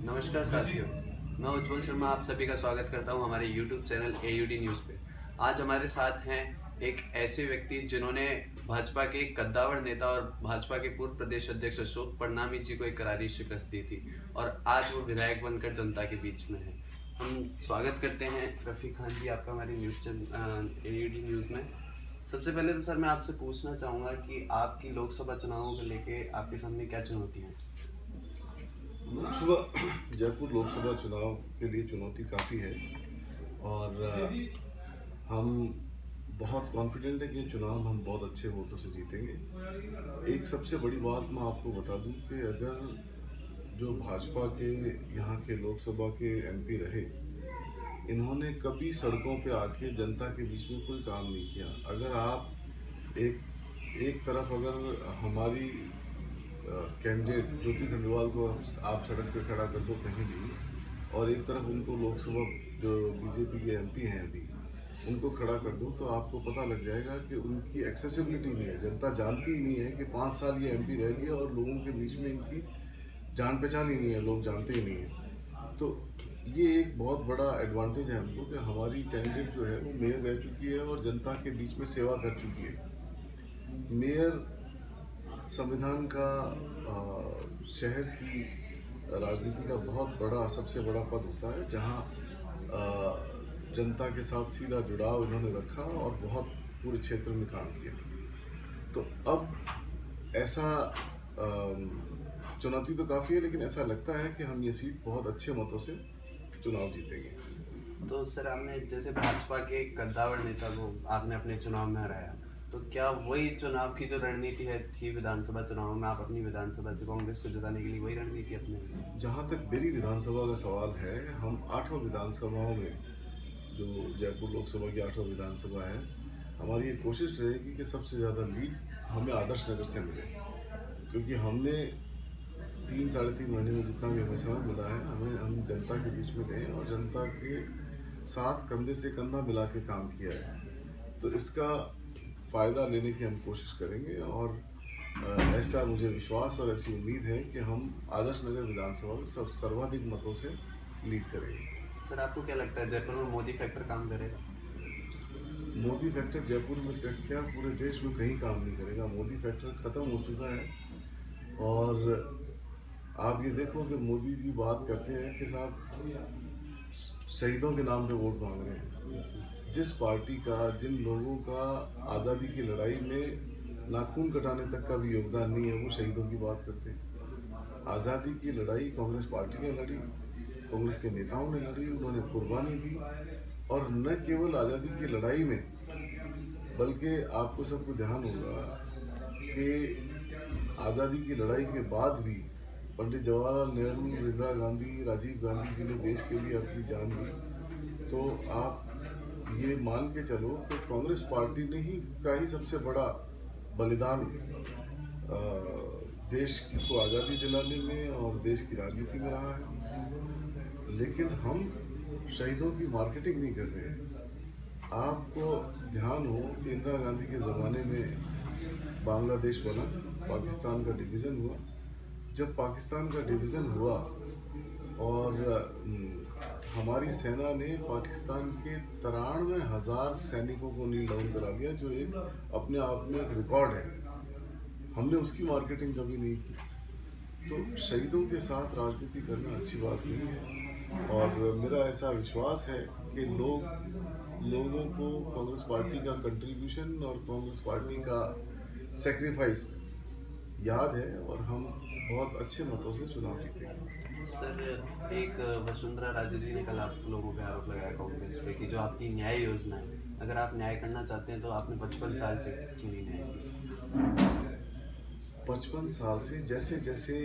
नमस्कार साथियों, मैं उज्ज्वल शर्मा आप सभी का स्वागत करता हूं हमारे YouTube चैनल AUD न्यूज़ पे। आज हमारे साथ हैं एक ऐसे व्यक्ति जिन्होंने भाजपा के कद्दावर नेता और भाजपा के पूर्व प्रदेश अध्यक्ष अशोक परनामी जी को एक करारी शिकस्त दी थी और आज वो विधायक बनकर जनता के बीच में है। हम स्वागत करते हैं रफ़ीक खान जी आपका हमारी AUD न्यूज़ में। सबसे पहले तो सर मैं आपसे पूछना चाहूँगा कि आपकी लोकसभा चुनावों को लेके आपके सामने क्या चुनौती है? जयपुर लोकसभा चुनाव के लिए चुनौती काफ़ी है और हम बहुत कॉन्फिडेंट है कि ये चुनाव हम बहुत अच्छे वोटों से जीतेंगे। एक सबसे बड़ी बात मैं आपको बता दूं कि अगर जो भाजपा के यहाँ के लोकसभा के MP रहे, इन्होंने कभी सड़कों पे आके जनता के बीच में कोई काम नहीं किया। अगर आप एक तरफ अगर हमारी कैंडिडेट ज्योति खंडवाल को आप सड़क पे खड़ा कर दो कहीं भी, और एक तरफ उनको लोकसभा जो BJP के MP हैं अभी उनको खड़ा कर दो, तो आपको पता लग जाएगा कि उनकी एक्सेसिबिलिटी नहीं है। जनता जानती ही नहीं है कि 5 साल ये MP रह गए और लोगों के बीच में इनकी जान पहचान ही नहीं है, लोग जानते ही नहीं है। तो ये एक बहुत बड़ा एडवांटेज है हमको कि हमारी कैंडिडेट जो है वो मेयर रह चुकी है और जनता के बीच में सेवा कर चुकी है। मेयर संविधान का शहर की राजनीति का बहुत बड़ा सबसे बड़ा पद होता है, जहां जनता के साथ सीधा जुड़ाव इन्होंने रखा और बहुत पूरे क्षेत्र में काम किया। तो अब ऐसा चुनौती तो काफ़ी है, लेकिन ऐसा लगता है कि हम ये सीट बहुत अच्छे मतों से चुनाव जीतेंगे। तो सर आपने जैसे भाजपा के कद्दावर नेता को आपने अपने चुनाव में हराया, तो क्या वही चुनाव की जो रणनीति है थी विधानसभा चुनाव में, आप अपनी विधानसभा से कांग्रेस को जिताने के लिए वही रणनीति अपने? जहाँ तक मेरी विधानसभा का सवाल है, हम 8 विधानसभाओं में, जो जयपुर लोकसभा की 8 विधानसभा है, हमारी ये कोशिश रहेगी कि सबसे ज़्यादा लीड हमें आदर्श नगर से मिले, क्योंकि हमने 3-3.5 महीने में जितना भी हमें समय मिला है, हम जनता के बीच में गए और जनता के साथ कंधे से कंधा मिला के काम किया है। तो इसका फ़ायदा लेने की हम कोशिश करेंगे और ऐसा मुझे विश्वास और ऐसी उम्मीद है कि हम आदर्श नगर विधानसभा में सर्वाधिक मतों से लीड करेंगे। सर आपको क्या लगता है जयपुर में मोदी फैक्टर काम करेगा? मोदी फैक्टर जयपुर में क्या पूरे देश में कहीं काम नहीं करेगा। मोदी फैक्टर ख़त्म हो चुका है और आप ये देखो कि मोदी जी बात करते हैं कि साहब शहीदों के नाम पे वोट मांग रहे हैं। जिस पार्टी का, जिन लोगों का आज़ादी की लड़ाई में नाखून कटाने तक का भी योगदान नहीं है, वो शहीदों की बात करते हैं। आज़ादी की लड़ाई कांग्रेस पार्टी ने लड़ी, कांग्रेस के नेताओं ने लड़ी, उन्होंने कुर्बानी दी। और न केवल आज़ादी की लड़ाई में, बल्कि आपको सबको ध्यान होगा कि आज़ादी की लड़ाई के बाद भी पंडित जवाहरलाल नेहरू, इंदिरा गांधी, राजीव गांधी जी ने देश के लिए अपनी जान दी। तो आप ये मान के चलो कि कांग्रेस पार्टी ने ही सबसे बड़ा बलिदान देश को आज़ादी दिलाने में और देश की राजनीति में रहा है। लेकिन हम शहीदों की मार्केटिंग नहीं कर रहे हैं। आपको ध्यान हो कि इंदिरा गांधी के ज़माने में बांग्लादेश बना, पाकिस्तान का डिवीज़न हुआ। जब पाकिस्तान का डिवीज़न हुआ और हमारी सेना ने पाकिस्तान के 93,000 सैनिकों को नील डाउन करा दिया, जो एक अपने आप में एक रिकॉर्ड है। हमने उसकी मार्केटिंग कभी नहीं की। तो शहीदों के साथ राजनीति करना अच्छी बात नहीं है और मेरा ऐसा विश्वास है कि लोगों को कांग्रेस पार्टी का कंट्रीब्यूशन और कांग्रेस पार्टी का सेक्रीफाइस याद है और हम बहुत अच्छे मतों से चुनाव जीतेंगे। सर एक वसुंधरा राजे जी ने कल आप लोगों पे आरोप लगाया कांग्रेस पे कि जो आपकी न्याय योजना है, अगर आप न्याय करना चाहते हैं तो आपने 55 साल से क्यों नहीं न्याय किया? 55 साल से जैसे जैसे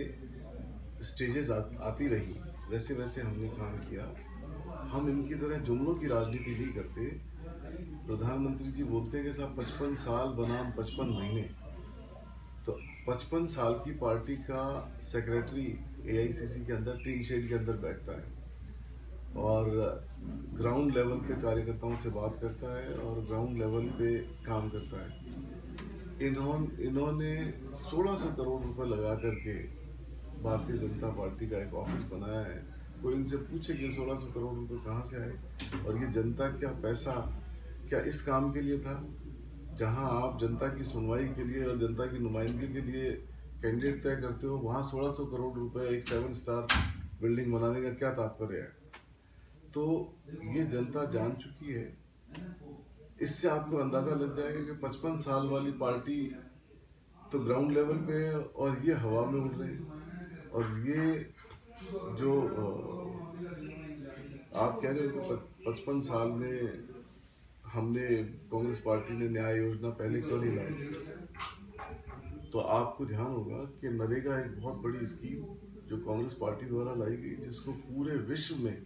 स्टेजेस आती रही, वैसे वैसे हमने काम किया। हम इनकी तरह जुमलों की राजनीति नहीं करते। प्रधानमंत्री जी बोलते हैं कि साहब 55 साल बनाम 55 महीने। तो 55 साल की पार्टी का सेक्रेटरी AICC के अंदर टीन शेड के अंदर बैठता है और ग्राउंड लेवल पे कार्यकर्ताओं से बात करता है और ग्राउंड लेवल पे काम करता है। इन्होंने 1600 करोड़ रुपए लगा करके भारतीय जनता पार्टी का एक ऑफिस बनाया है। कोई इनसे पूछे कि 1600 करोड़ रुपए कहाँ से आए और ये जनता का पैसा क्या इस काम के लिए था, जहां आप जनता की सुनवाई के लिए और जनता की नुमाइंदगी के लिए कैंडिडेट तय करते हो, वहां 1600 करोड़ रुपए एक 7 स्टार बिल्डिंग बनाने का क्या तात्पर्य है? तो ये जनता जान चुकी है। इससे आपको अंदाजा लग जाएगा कि 55 साल वाली पार्टी तो ग्राउंड लेवल पे है और ये हवा में उड़ रही है। और ये जो आप कह रहे हो कि 55 साल में हमने कांग्रेस पार्टी ने न्याय योजना पहले क्यों नहीं लाई, तो आपको ध्यान होगा कि नरेगा एक बहुत बड़ी स्कीम जो कांग्रेस पार्टी द्वारा लाई गई, जिसको पूरे विश्व में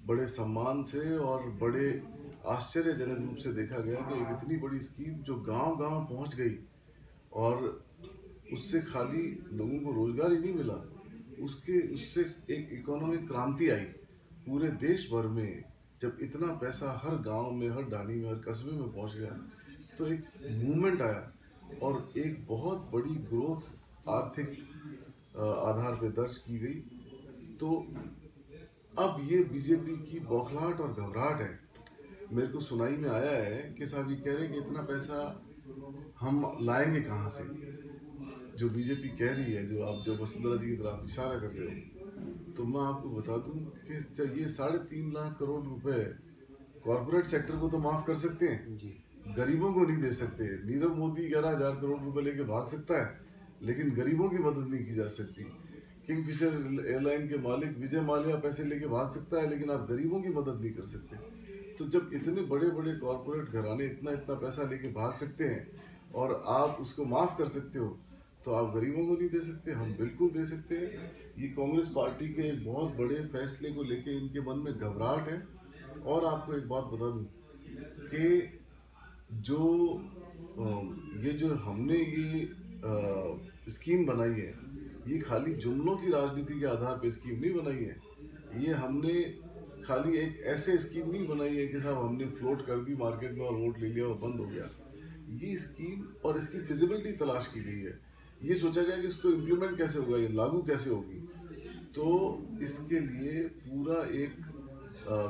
बड़े सम्मान से और बड़े आश्चर्यजनक रूप से देखा गया कि एक इतनी बड़ी स्कीम जो गांव-गांव पहुंच गई और उससे खाली लोगों को रोजगार ही नहीं मिला, उससे एक इकोनॉमिक क्रांति आई पूरे देश भर में। जब इतना पैसा हर गांव में, हर डानी में, हर कस्बे में पहुंच गया, तो एक मूवमेंट आया और एक बहुत बड़ी ग्रोथ आर्थिक आधार पे दर्ज की गई। तो अब ये बीजेपी की बौखलाहट और घबराहट है। मेरे को सुनाई में आया है कि साहब ये कह रहे हैं कि इतना पैसा हम लाएंगे कहाँ से, जो बीजेपी कह रही है, जो वसुंधरा जी की तरफ इशारा कर रहे हो। तो मैं आपको बता दूं कि ये 3.5 लाख करोड़ रुपए कॉर्पोरेट सेक्टर को तो माफ कर सकते हैं जी, गरीबों को नहीं दे सकते। नीरव मोदी 11,000 करोड़ रुपए लेके भाग सकता है, लेकिन गरीबों की मदद नहीं की जा सकती। किंगफिशर एयरलाइन के मालिक विजय माल्या पैसे लेके भाग सकता है, लेकिन आप गरीबों की मदद नहीं कर सकते। तो जब इतने बड़े बड़े कॉर्पोरेट घराने इतना पैसा लेके भाग सकते हैं और आप उसको माफ कर सकते हो, तो आप गरीबों को नहीं दे सकते? हम बिल्कुल दे सकते हैं। ये कांग्रेस पार्टी के एक बहुत बड़े फैसले को लेके इनके मन में घबराहट है। और आपको एक बात बता दूं कि जो हमने ये स्कीम बनाई है, ये खाली जुमलों की राजनीति के आधार पे स्कीम नहीं बनाई है। ये हमने खाली एक ऐसे स्कीम नहीं बनाई है कि साहब हमने फ्लोट कर दी मार्केट में और वोट ले लिया और बंद हो गया। ये स्कीम और इसकी फिजिबिलिटी तलाश की गई है। ये सोचा गया कि इसको इम्प्लीमेंट कैसे होगा, ये लागू कैसे होगी। तो इसके लिए पूरा एक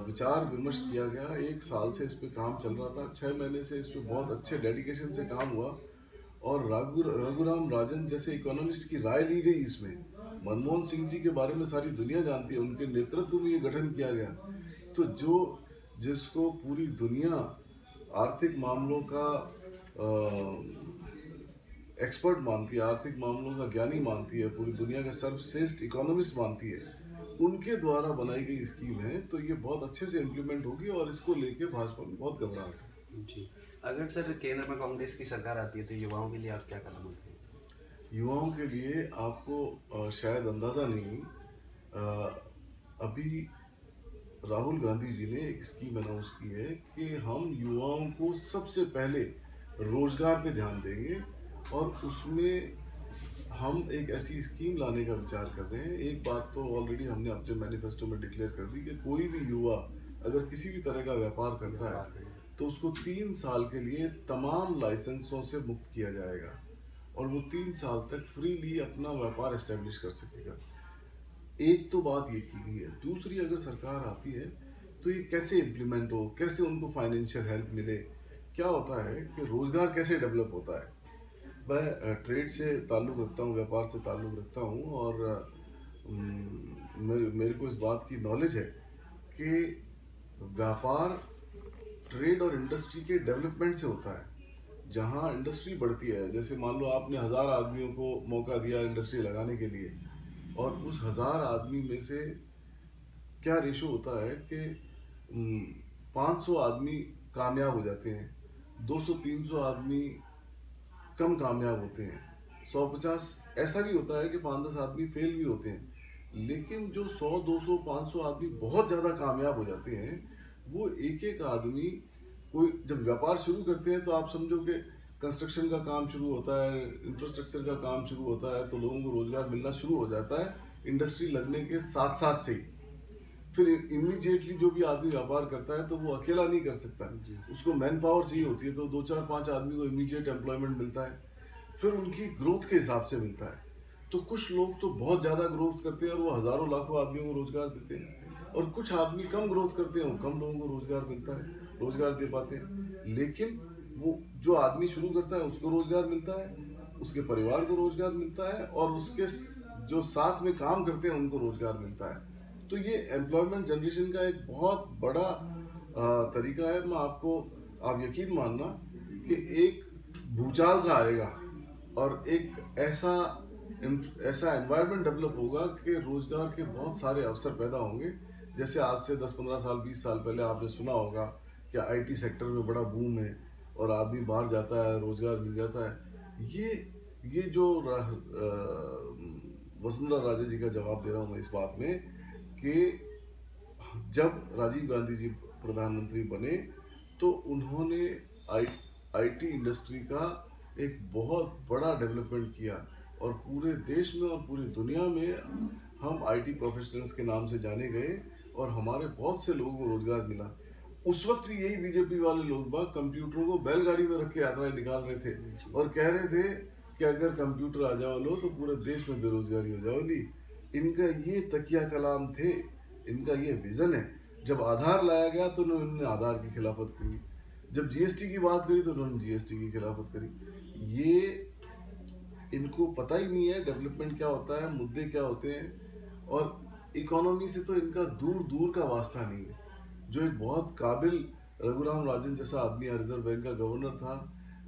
विचार विमर्श किया गया। 1 साल से इस पे काम चल रहा था, 6 महीने से इस पे बहुत अच्छे डेडिकेशन से काम हुआ और रघुराम राजन जैसे इकोनॉमिस्ट की राय ली गई इसमें। मनमोहन सिंह जी के बारे में सारी दुनिया जानती है, उनके नेतृत्व में ये गठन किया गया। तो जिसको पूरी दुनिया आर्थिक मामलों का एक्सपर्ट मानती है, आर्थिक मामलों का ज्ञानी मानती है, पूरी दुनिया का सर्वश्रेष्ठ इकोनॉमिस्ट मानती है, उनके द्वारा बनाई गई स्कीम है। तो ये बहुत अच्छे से इम्प्लीमेंट होगी और इसको लेके भाजपा में बहुत घबराहट है जी। अगर सर केंद्र में कांग्रेस की सरकार आती है तो युवाओं के लिए आप क्या कदम उठाएंगे? युवाओं के लिए आपको शायद अंदाज़ा नहीं, अभी राहुल गांधी जी ने एक स्कीम अनाउंस की है कि हम युवाओं को सबसे पहले रोजगार पे ध्यान देंगे और उसमें हम एक ऐसी स्कीम लाने का विचार कर रहे हैं। एक बात तो ऑलरेडी हमने अपने मैनिफेस्टो में डिक्लेयर कर दी कि कोई भी युवा अगर किसी भी तरह का व्यापार करता है तो उसको 3 साल के लिए तमाम लाइसेंसों से मुक्त किया जाएगा और वो 3 साल तक फ्रीली अपना व्यापार एस्टेब्लिश कर सकेगा। एक तो बात ये की गई है। दूसरी, अगर सरकार आती है तो ये कैसे इम्प्लीमेंट हो, कैसे उनको फाइनेंशियल हेल्प मिले। क्या होता है कि रोजगार कैसे डेवलप होता है। मैं ट्रेड से ताल्लुक़ रखता हूँ, व्यापार से ताल्लुक़ रखता हूँ और मेरे को इस बात की नॉलेज है कि व्यापार ट्रेड और इंडस्ट्री के डेवलपमेंट से होता है। जहाँ इंडस्ट्री बढ़ती है, जैसे मान लो आपने 1000 आदमियों को मौका दिया इंडस्ट्री लगाने के लिए और उस 1000 आदमी में से क्या रेशो होता है कि 500 आदमी कामयाब हो जाते हैं, 200-300 आदमी कम कामयाब होते हैं, 150 ऐसा भी होता है कि 5-10 आदमी फेल भी होते हैं। लेकिन जो 100, 200, 500 आदमी बहुत ज़्यादा कामयाब हो जाते हैं, वो एक आदमी कोई जब व्यापार शुरू करते हैं तो आप समझो कि कंस्ट्रक्शन का काम शुरू होता है, इंफ्रास्ट्रक्चर का काम शुरू होता है, तो लोगों को रोजगार मिलना शुरू हो जाता है इंडस्ट्री लगने के साथ साथ से ही। फिर इमीडिएटली जो भी आदमी व्यापार करता है तो वो अकेला नहीं कर सकता, उसको मैन पावर चाहिए होती है, तो 2, 4, 5 आदमी को इमीडिएट एम्प्लॉयमेंट मिलता है, फिर उनकी ग्रोथ के हिसाब से मिलता है। तो कुछ लोग तो बहुत ज़्यादा ग्रोथ करते हैं और वो हज़ारों लाखों आदमियों को रोज़गार देते हैं, और कुछ आदमी कम ग्रोथ करते हैं, वो कम लोगों को रोज़गार मिलता है, रोज़गार दे पाते हैं। लेकिन वो जो आदमी शुरू करता है उसको रोज़गार मिलता है, उसके परिवार को रोज़गार मिलता है, और उसके जो साथ में काम करते हैं उनको रोज़गार मिलता है। तो ये एम्प्लॉयमेंट जनरेशन का एक बहुत बड़ा तरीका है। मैं आपको, आप यकीन मानना कि एक भूचाल सा आएगा और एक ऐसा एनवायरनमेंट डेवलप होगा कि रोजगार के बहुत सारे अवसर पैदा होंगे। जैसे आज से 10-15 साल 20 साल पहले आपने सुना होगा कि आईटी सेक्टर में बड़ा बूम है और आदमी बाहर जाता है, रोजगार मिल जाता है। ये जो वसुंधरा राजे जी का जवाब दे रहा हूँ मैं इस बात में कि जब राजीव गांधी जी प्रधानमंत्री बने तो उन्होंने आईटी इंडस्ट्री का एक बहुत बड़ा डेवलपमेंट किया, और पूरे देश में और पूरी दुनिया में हम आईटी प्रोफेशनल्स के नाम से जाने गए और हमारे बहुत से लोगों को रोजगार मिला। उस वक्त भी यही बीजेपी वाले लोग बाग कंप्यूटरों को बैलगाड़ी में रख के यात्राएं निकाल रहे थे और कह रहे थे कि अगर कंप्यूटर आ जाओ लो तो पूरे देश में बेरोजगारी हो जाओगी। इनका ये तकिया कलाम थे, इनका ये विजन है। जब आधार लाया गया तो उन्होंने आधार की खिलाफत करी, जब जीएसटी की बात करी तो उन्होंने जीएसटी की खिलाफत करी। ये इनको पता ही नहीं है डेवलपमेंट क्या होता है, मुद्दे क्या होते हैं, और इकोनॉमी से तो इनका दूर दूर का वास्ता नहीं है। जो एक बहुत काबिल रघुराम राजन जैसा आदमी रिजर्व बैंक का गवर्नर था,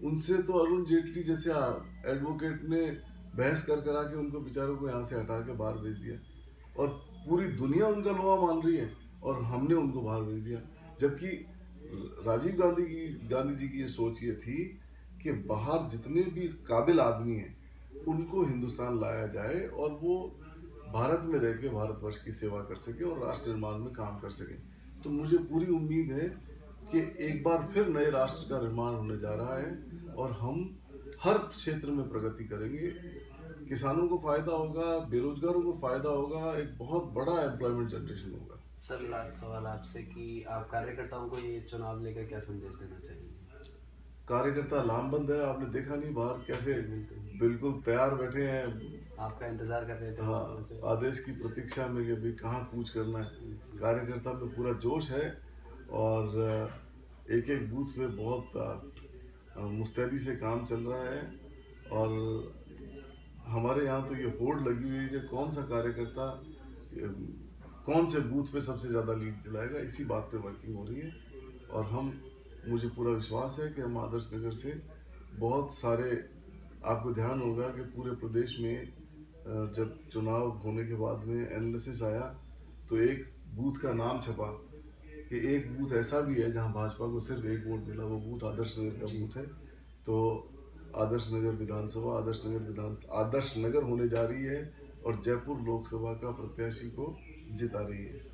उनसे तो अरुण जेटली जैसे एडवोकेट ने बहस कर करा के उनको बेचारों को यहाँ से हटा के बाहर भेज दिया, और पूरी दुनिया उनका लोहा मान रही है और हमने उनको बाहर भेज दिया। जबकि राजीव गांधी जी की ये सोच ये थी कि बाहर जितने भी काबिल आदमी हैं उनको हिंदुस्तान लाया जाए और वो भारत में रह के भारतवर्ष की सेवा कर सके और राष्ट्र निर्माण में काम कर सके। तो मुझे पूरी उम्मीद है कि एक बार फिर नए राष्ट्र का निर्माण होने जा रहा है और हम हर क्षेत्र में प्रगति करेंगे। किसानों को फायदा होगा, बेरोजगारों को फायदा होगा, एक बहुत बड़ा एम्प्लॉयमेंट जनरेशन होगा। सर, लास्ट सवाल आपसे कि आप कार्यकर्ताओं को ये चुनाव लेकर क्या संदेश देना चाहिए? कार्यकर्ता लामबंद है, आपने देखा नहीं बाहर कैसे बिल्कुल तैयार बैठे हैं, आपका इंतजार कर रहे थे। हाँ, आदेश की प्रतीक्षा में कि भाई कहाँ कूच करना है। कार्यकर्ता में पूरा जोश है और एक एक बूथ में बहुत मुस्तैदी से काम चल रहा है, और हमारे यहाँ तो ये होड़ लगी हुई है कि कौन सा कार्यकर्ता कौन से बूथ पे सबसे ज़्यादा लीड चलाएगा, इसी बात पे वर्किंग हो रही है। और मुझे पूरा विश्वास है कि हम आदर्श नगर से बहुत सारे, आपको ध्यान होगा कि पूरे प्रदेश में जब चुनाव होने के बाद में एनालिसिस आया तो एक बूथ का नाम छपा कि एक बूथ ऐसा भी है जहां भाजपा को सिर्फ एक वोट मिला, वो बूथ आदर्श नगर का बूथ है। तो आदर्श नगर विधानसभा आदर्श नगर होने जा रही है और जयपुर लोकसभा का प्रत्याशी को जिता रही है।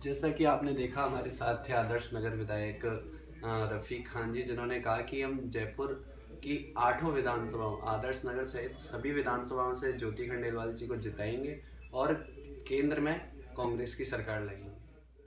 जैसा कि आपने देखा, हमारे साथ थे आदर्श नगर विधायक रफीक खान जी, जिन्होंने कहा कि हम जयपुर की 8 विधानसभाओं, आदर्श नगर सहित सभी विधानसभाओं से ज्योति खंडेलवाल जी को जिताएंगे और केंद्र में कांग्रेस की सरकार लाएंगे।